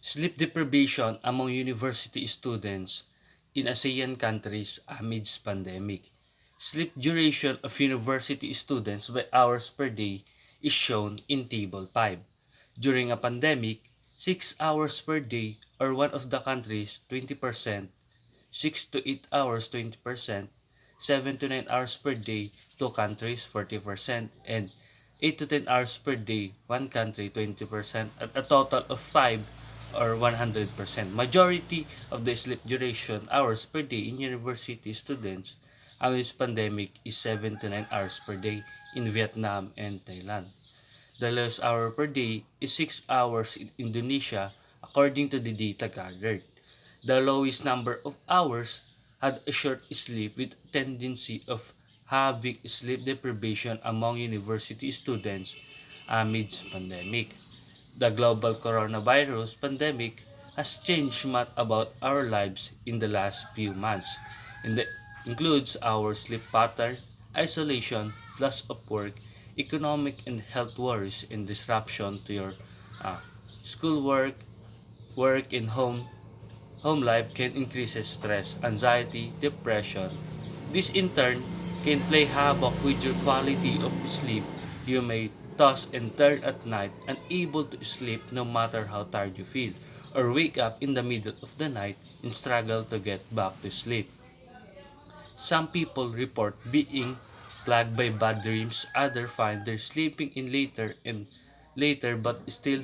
Sleep deprivation among university students in ASEAN countries amidst pandemic. Sleep duration of university students by hours per day is shown in Table 5. During a pandemic, 6 hours per day or one of the countries 20%, 6 to 8 hours 20%, 7 to 9 hours per day 2 countries 40%, and 8 to 10 hours per day 1 country 20%, at a total of 5 or 100%. Majority of the sleep duration hours per day in university students amidst pandemic is 7 to 9 hours per day in Vietnam and Thailand. The lowest hour per day is 6 hours in Indonesia according to the data gathered. The lowest number of hours had a short sleep with tendency of having sleep deprivation among university students amidst pandemic. The global coronavirus pandemic has changed much about our lives in the last few months. And includes our sleep pattern, isolation, loss of work, economic and health worries, and disruption to your uh, schoolwork, work, and home life can increase stress, anxiety, depression. This in turn can play havoc with your quality of sleep. You may toss and turn at night, unable to sleep no matter how tired you feel, or wake up in the middle of the night and struggle to get back to sleep. Some people report being plagued by bad dreams, others find they're sleeping in later but still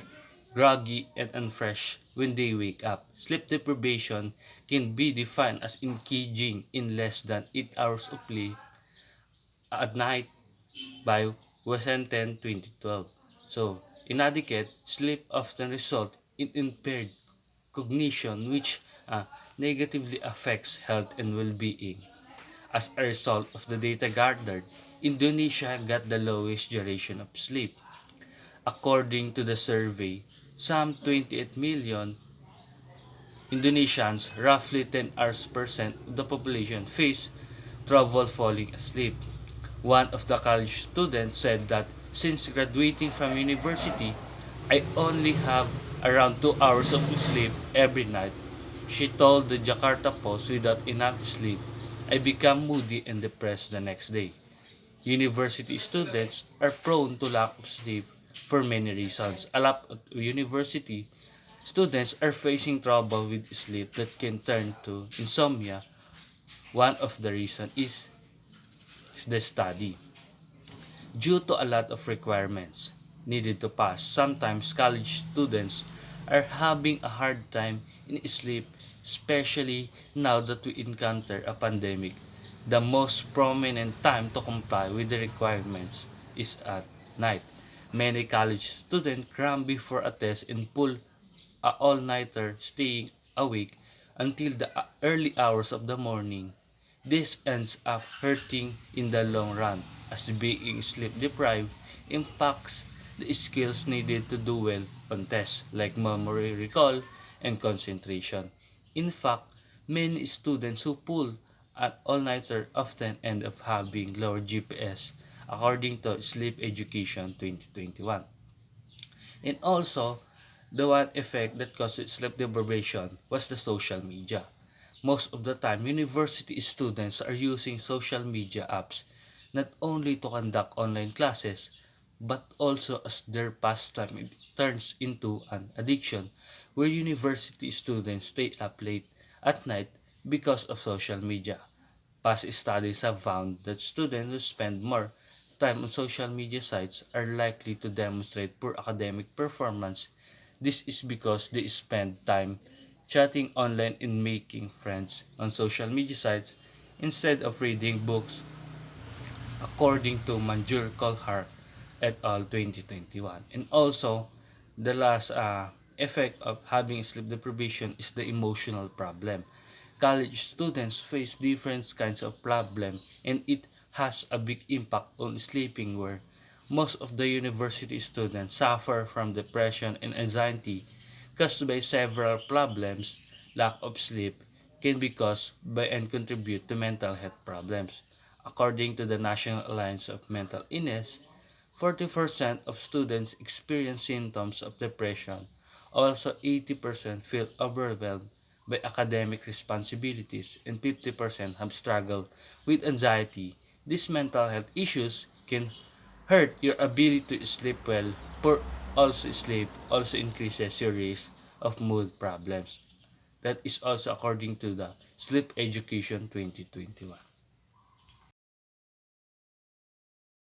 groggy and unfresh when they wake up. Sleep deprivation can be defined as engaging in less than 8 hours of sleep at night by Wesson 2012. So, inadequate sleep often result in impaired cognition, which negatively affects health and well-being. As a result of the data gathered, Indonesia got the lowest duration of sleep. According to the survey, some 28 million Indonesians, roughly 10% of the population, face trouble falling asleep. One of the college students said that since graduating from university, I only have around 2 hours of sleep every night. She told the Jakarta Post, without enough sleep, I become moody and depressed the next day. University students are prone to lack of sleep for many reasons. A lot of university students are facing trouble with sleep that can turn to insomnia. One of the reasons is the study. Due to a lot of requirements needed to pass, sometimes college students are having a hard time in sleep, especially now that we encounter a pandemic. The most prominent time to comply with the requirements is at night. Many college students cram before a test and pull a all-nighter, staying awake until the early hours of the morning. This ends up hurting in the long run, as being sleep deprived impacts the skills needed to do well on tests like memory recall and concentration. In fact, many students who pull an all-nighter often end up having lower GPS, according to Sleep Education 2021. And also, the one effect that causes sleep deprivation was the social media. Most of the time, university students are using social media apps not only to conduct online classes, but also as their pastime. It turns into an addiction where university students stay up late at night because of social media. Past studies have found that students who spend more time on social media sites are likely to demonstrate poor academic performance. This is because they spend time chatting online and making friends on social media sites instead of reading books, according to Manjur Kolhar et al. 2021. And also, the last effect of having sleep deprivation is the emotional problem. College students face different kinds of problem, and it has a big impact on sleeping, where most of the university students suffer from depression and anxiety caused by several problems. Lack of sleep can be caused by and contribute to mental health problems. According to the National Alliance of Mental Illness, 40% of students experience symptoms of depression Also, 80% feel overwhelmed by academic responsibilities and 50% have struggled with anxiety. These mental health issues can hurt your ability to sleep well. Poor also sleep also increases your risk of mood problems. That is also according to the Sleep Education 2021.